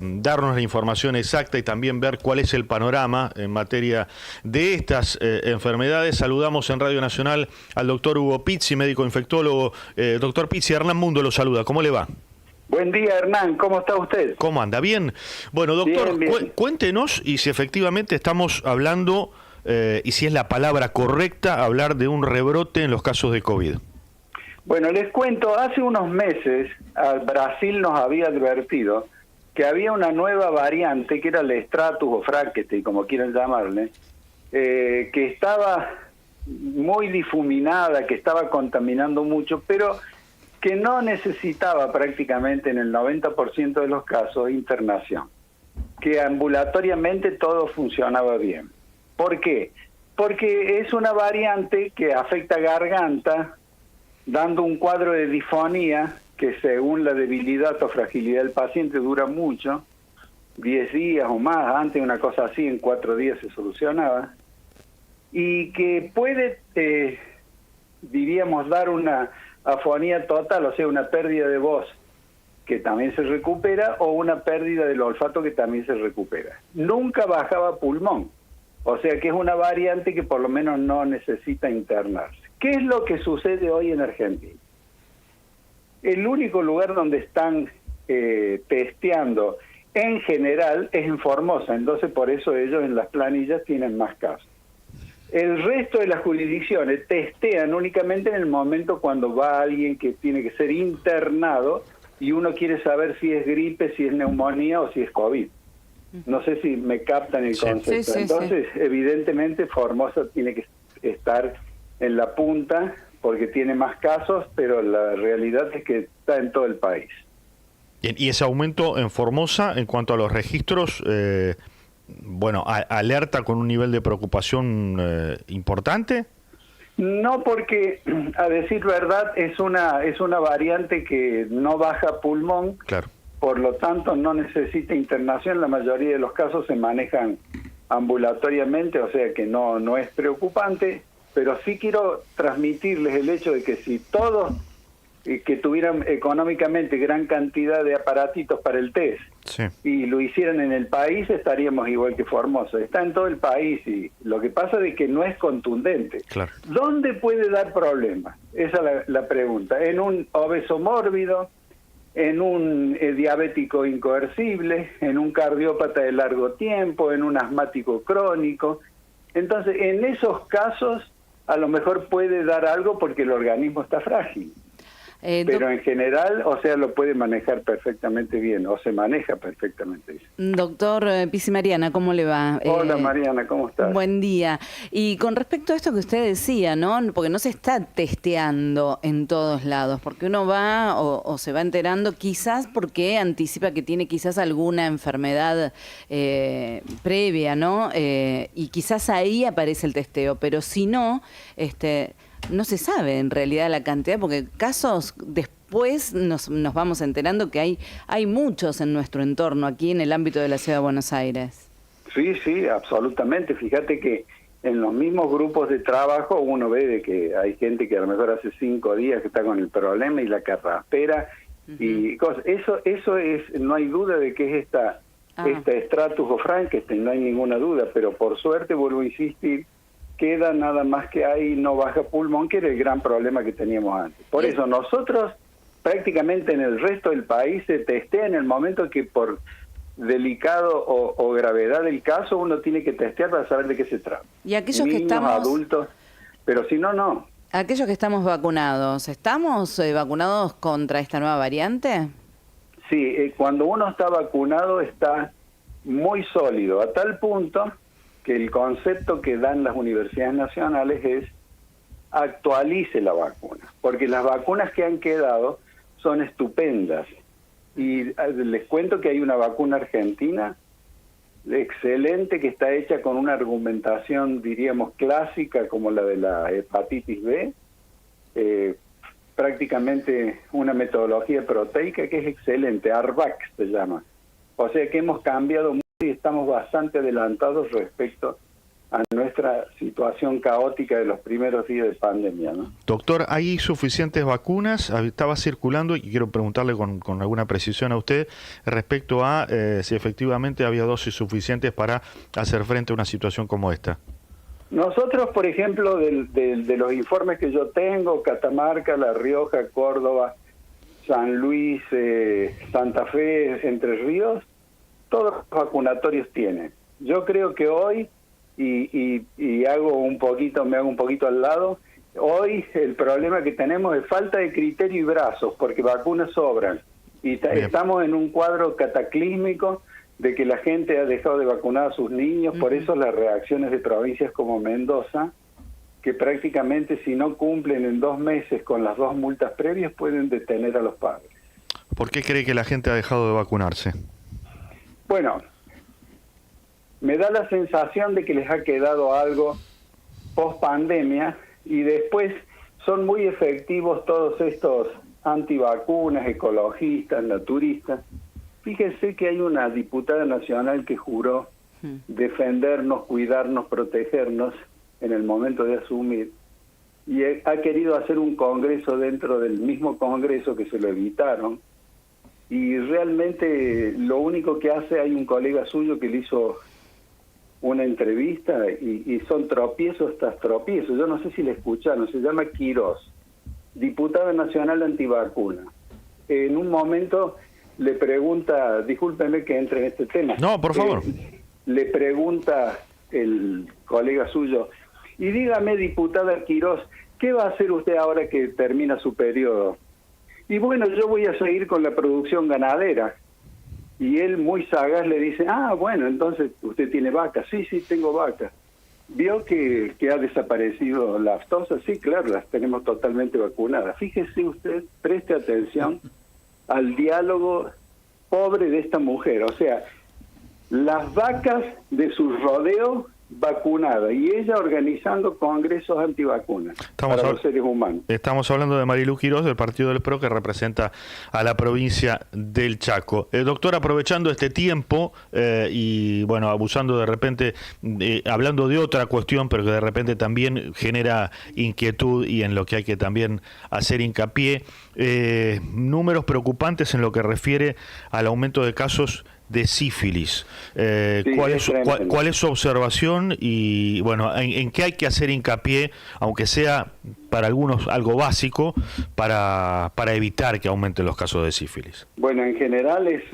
darnos la información exacta y también ver cuál es el panorama en materia de estas enfermedades. Saludamos en Radio Nacional al doctor Hugo Pizzi, médico infectólogo. Doctor Pizzi, Hernán Mundo lo saluda. ¿Cómo le va? Buen día, Hernán. ¿Cómo está usted? ¿Cómo anda? ¿Bien? Bueno, doctor, Bien, bien. Cuéntenos y si efectivamente estamos hablando, y si es la palabra correcta, hablar de un rebrote en los casos de COVID. Bueno, les cuento, hace unos meses Brasil nos había advertido que había una nueva variante, que era el Stratus o Frankenstein, como quieran llamarle, que estaba muy difuminada, que estaba contaminando mucho, pero que no necesitaba prácticamente en el 90% de los casos internación, que ambulatoriamente todo funcionaba bien. ¿Por qué? Porque es una variante que afecta garganta, dando un cuadro de disfonía que según la debilidad o fragilidad del paciente dura mucho, 10 días o más, antes una cosa así en 4 días se solucionaba, y que puede, diríamos, dar una afonía total, o sea, una pérdida de voz que también se recupera o una pérdida del olfato que también se recupera. Nunca bajaba pulmón, o sea que es una variante que por lo menos no necesita internarse. ¿Qué es lo que sucede hoy en Argentina? El único lugar donde están testeando en general es en Formosa, entonces por eso ellos en las planillas tienen más casos. El resto de las jurisdicciones testean únicamente en el momento cuando va alguien que tiene que ser internado y uno quiere saber si es gripe, si es neumonía o si es COVID. No sé si me captan el concepto. Entonces, evidentemente, Formosa tiene que estar en la punta porque tiene más casos, pero la realidad es que está en todo el país. ¿Y ese aumento en Formosa en cuanto a los registros, bueno, alerta con un nivel de preocupación importante? No, porque a decir verdad es una variante que no baja pulmón, claro. Por lo tanto no necesita internación, la mayoría de los casos se manejan ambulatoriamente, o sea que no es preocupante, pero sí quiero transmitirles el hecho de que si todos que tuvieran económicamente gran cantidad de aparatitos para el test y lo hicieran en el país, estaríamos igual que Formosa. Está en todo el país y lo que pasa es que no es contundente. Claro. ¿Dónde puede dar problemas? Esa es la pregunta. En un obeso mórbido, en un diabético incoercible, en un cardiópata de largo tiempo, en un asmático crónico. Entonces, en esos casos, a lo mejor puede dar algo porque el organismo está frágil. Pero en general, o sea, lo puede manejar perfectamente bien, o se maneja perfectamente bien. Doctor Pizzi Mariana, ¿cómo le va? Hola Mariana, ¿cómo estás? Buen día. Y con respecto a esto que usted decía, ¿no? Porque no se está testeando en todos lados, porque uno va o se va enterando quizás porque anticipa que tiene quizás alguna enfermedad previa, ¿no? Y quizás ahí aparece el testeo, pero si no, no se sabe en realidad la cantidad, porque casos después nos vamos enterando que hay muchos en nuestro entorno, aquí en el ámbito de la Ciudad de Buenos Aires. Sí, absolutamente. Fíjate que en los mismos grupos de trabajo uno ve de que hay gente que a lo mejor hace 5 días que está con el problema y la carraspera y cosas. Eso es, no hay duda de que es esta Stratus o Frankenstein, no hay ninguna duda, pero por suerte, vuelvo a insistir, queda nada más que ahí no baja pulmón, que era el gran problema que teníamos antes. Por eso nosotros prácticamente en el resto del país se testea en el momento que por delicado o gravedad del caso uno tiene que testear para saber de qué se trata. Y aquellos Niños, que estamos adultos, pero si no, no. Aquellos que estamos vacunados, ¿estamos vacunados contra esta nueva variante? Sí, cuando uno está vacunado está muy sólido, a tal punto que el concepto que dan las universidades nacionales es actualice la vacuna, porque las vacunas que han quedado son estupendas. Y les cuento que hay una vacuna argentina excelente que está hecha con una argumentación, diríamos, clásica como la de la hepatitis B, prácticamente una metodología proteica que es excelente, ARVAC se llama. O sea que hemos cambiado mucho y estamos bastante adelantados respecto a nuestra situación caótica de los primeros días de pandemia, ¿no? Doctor, ¿hay suficientes vacunas? Estaba circulando y quiero preguntarle con alguna precisión a usted respecto a si efectivamente había dosis suficientes para hacer frente a una situación como esta. Nosotros, por ejemplo, de los informes que yo tengo, Catamarca, La Rioja, Córdoba, San Luis, Santa Fe, Entre Ríos, todos los vacunatorios tienen. Yo creo que hoy, y me hago un poquito al lado, hoy el problema que tenemos es falta de criterio y brazos, porque vacunas sobran. Y estamos en un cuadro cataclísmico de que la gente ha dejado de vacunar a sus niños, por eso las reacciones de provincias como Mendoza, que prácticamente si no cumplen en 2 meses con las 2 multas previas, pueden detener a los padres. ¿Por qué cree que la gente ha dejado de vacunarse? Bueno, me da la sensación de que les ha quedado algo post pandemia y después son muy efectivos todos estos antivacunas, ecologistas, naturistas. Fíjense que hay una diputada nacional que juró defendernos, cuidarnos, protegernos en el momento de asumir y ha querido hacer un congreso dentro del mismo congreso que se lo evitaron y realmente lo único que hace, hay un colega suyo que le hizo una entrevista y son tropiezos tras tropiezos. Yo no sé si le escucharon, se llama Quirós, diputada nacional antivacuna. En un momento le pregunta, discúlpeme que entre en este tema. No, por favor. Le pregunta el colega suyo, y dígame, diputada Quirós, ¿qué va a hacer usted ahora que termina su periodo? Y bueno, yo voy a seguir con la producción ganadera. Y él muy sagaz le dice, bueno, entonces usted tiene vacas. Sí, tengo vacas. ¿Vio que ha desaparecido la aftosa? Sí, claro, las tenemos totalmente vacunadas. Fíjese usted, preste atención al diálogo pobre de esta mujer. O sea, las vacas de su rodeo vacunadas y ella organizando congresos antivacunas para los seres humanos. Estamos hablando de Marilu Quirós, del Partido del PRO, que representa a la provincia del Chaco. Doctor, aprovechando este tiempo y bueno, abusando de repente, hablando de otra cuestión, pero que de repente también genera inquietud y en lo que hay que también hacer hincapié, números preocupantes en lo que refiere al aumento de casos de sífilis. Sí, ¿Cuál es su observación y bueno, en qué hay que hacer hincapié, aunque sea para algunos algo básico, para evitar que aumenten los casos de sífilis? Bueno, en general es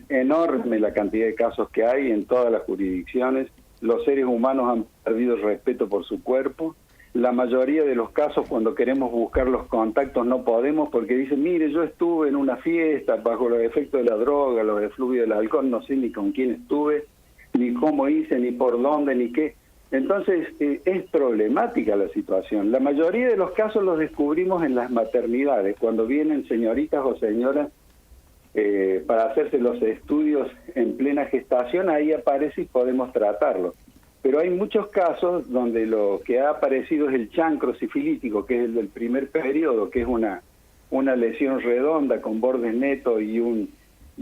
enorme la cantidad de casos que hay en todas las jurisdicciones. Los seres humanos han perdido el respeto por su cuerpo. La mayoría de los casos, cuando queremos buscar los contactos, no podemos porque dicen, mire, yo estuve en una fiesta bajo los efectos de la droga, los efluvios del alcohol, no sé ni con quién estuve, ni cómo hice, ni por dónde, ni qué. Entonces, es problemática la situación. La mayoría de los casos los descubrimos en las maternidades, cuando vienen señoritas o señoras para hacerse los estudios en plena gestación, ahí aparece y podemos tratarlo. Pero hay muchos casos donde lo que ha aparecido es el chancro sifilítico, que es el del primer periodo, que es una lesión redonda con bordes netos y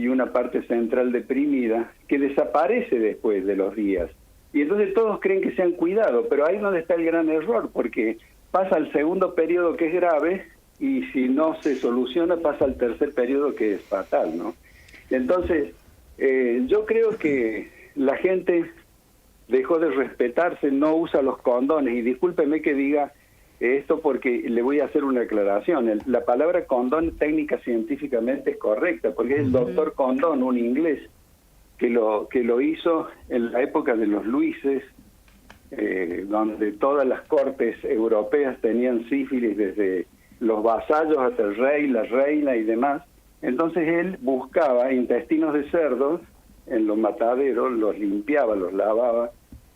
una parte central deprimida, que desaparece después de los días. Y entonces todos creen que se han cuidado, pero ahí es donde está el gran error, porque pasa al segundo periodo, que es grave, y si no se soluciona pasa al tercer periodo, que es fatal, ¿no? Entonces, yo creo que la gente dejó de respetarse, no usa los condones, y discúlpeme que diga esto porque le voy a hacer una aclaración. La palabra condón técnica científicamente es correcta, porque es el doctor Condón, un inglés, que lo hizo en la época de los Luises, donde todas las cortes europeas tenían sífilis, desde los vasallos hasta el rey, la reina y demás. Entonces él buscaba intestinos de cerdos en los mataderos, los limpiaba, los lavaba,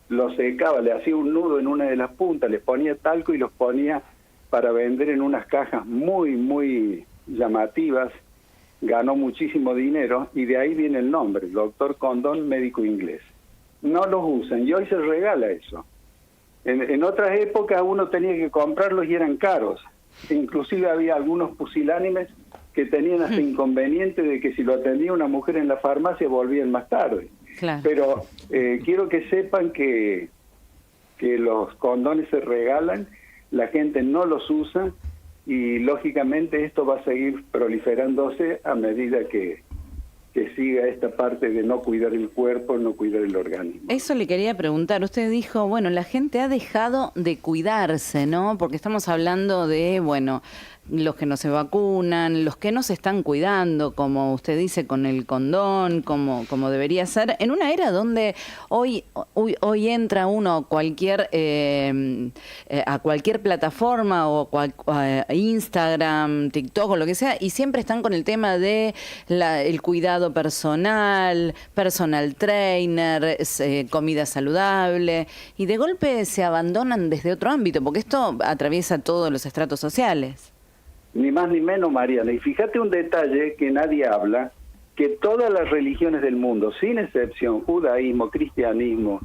los secaba, le hacía un nudo en una de las puntas, les ponía talco y los ponía para vender en unas cajas muy, muy llamativas. Ganó muchísimo dinero y de ahí viene el nombre, doctor Condón, médico inglés. No los usan y hoy se regala eso. En otras épocas uno tenía que comprarlos y eran caros. Inclusive había algunos pusilánimes que tenían hasta inconveniente de que si lo atendía una mujer en la farmacia volvían más tarde. Claro. Pero quiero que sepan que que los condones se regalan, la gente no los usa y lógicamente esto va a seguir proliferándose a medida que siga esta parte de no cuidar el cuerpo, no cuidar el organismo. Eso le quería preguntar. Usted dijo, bueno, la gente ha dejado de cuidarse, ¿no? Porque estamos hablando de, bueno, los que no se vacunan, los que no se están cuidando, como usted dice, con el condón, como debería ser, en una era donde hoy entra uno a cualquier plataforma o Instagram, TikTok o lo que sea, y siempre están con el tema de el cuidado personal, personal trainer, comida saludable, y de golpe se abandonan desde otro ámbito, porque esto atraviesa todos los estratos sociales. Ni más ni menos, Mariana. Y fíjate un detalle que nadie habla, que todas las religiones del mundo, sin excepción, judaísmo, cristianismo,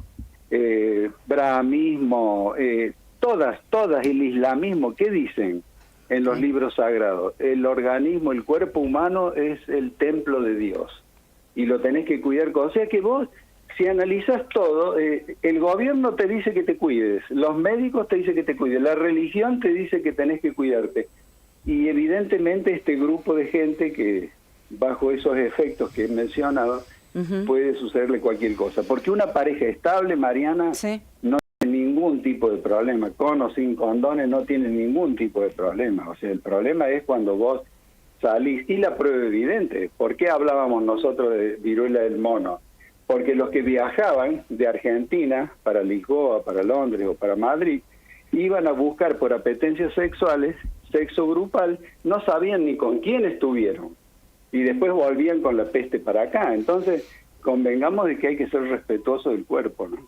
brahmismo, todas, el islamismo, ¿qué dicen en los libros sagrados? El organismo, el cuerpo humano es el templo de Dios y lo tenés que cuidar. O sea que vos, si analizas todo, el gobierno te dice que te cuides, los médicos te dicen que te cuides, la religión te dice que tenés que cuidarte. Y evidentemente este grupo de gente que bajo esos efectos que he mencionado puede sucederle cualquier cosa. Porque una pareja estable, Mariana, sí, no tiene ningún tipo de problema. Con o sin condones no tiene ningún tipo de problema. O sea, el problema es cuando vos salís. Y la prueba evidente, ¿por qué hablábamos nosotros de viruela del mono? Porque los que viajaban de Argentina para Lisboa, para Londres o para Madrid, iban a buscar por apetencias sexuales, sexo grupal, no sabían ni con quién estuvieron y después volvían con la peste para acá. Entonces, convengamos de que hay que ser respetuoso del cuerpo, ¿no?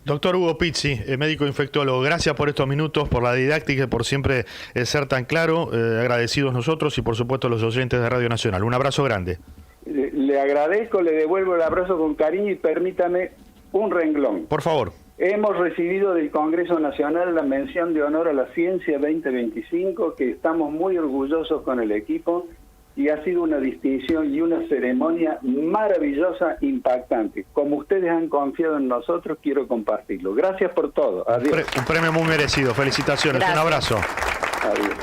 Doctor Hugo Pizzi, médico infectólogo, gracias por estos minutos, por la didáctica y por siempre ser tan claro. Agradecidos nosotros y por supuesto los oyentes de Radio Nacional. Un abrazo grande. Le agradezco, le devuelvo el abrazo con cariño y permítame un renglón. Por favor. Hemos recibido del Congreso Nacional la mención de honor a la ciencia 2025, que estamos muy orgullosos con el equipo y ha sido una distinción y una ceremonia maravillosa, impactante. Como ustedes han confiado en nosotros, quiero compartirlo. Gracias por todo. Adiós. Un premio muy merecido. Felicitaciones. Gracias. Un abrazo. Adiós.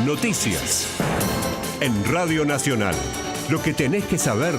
Noticias en Radio Nacional. Lo que tenés que saber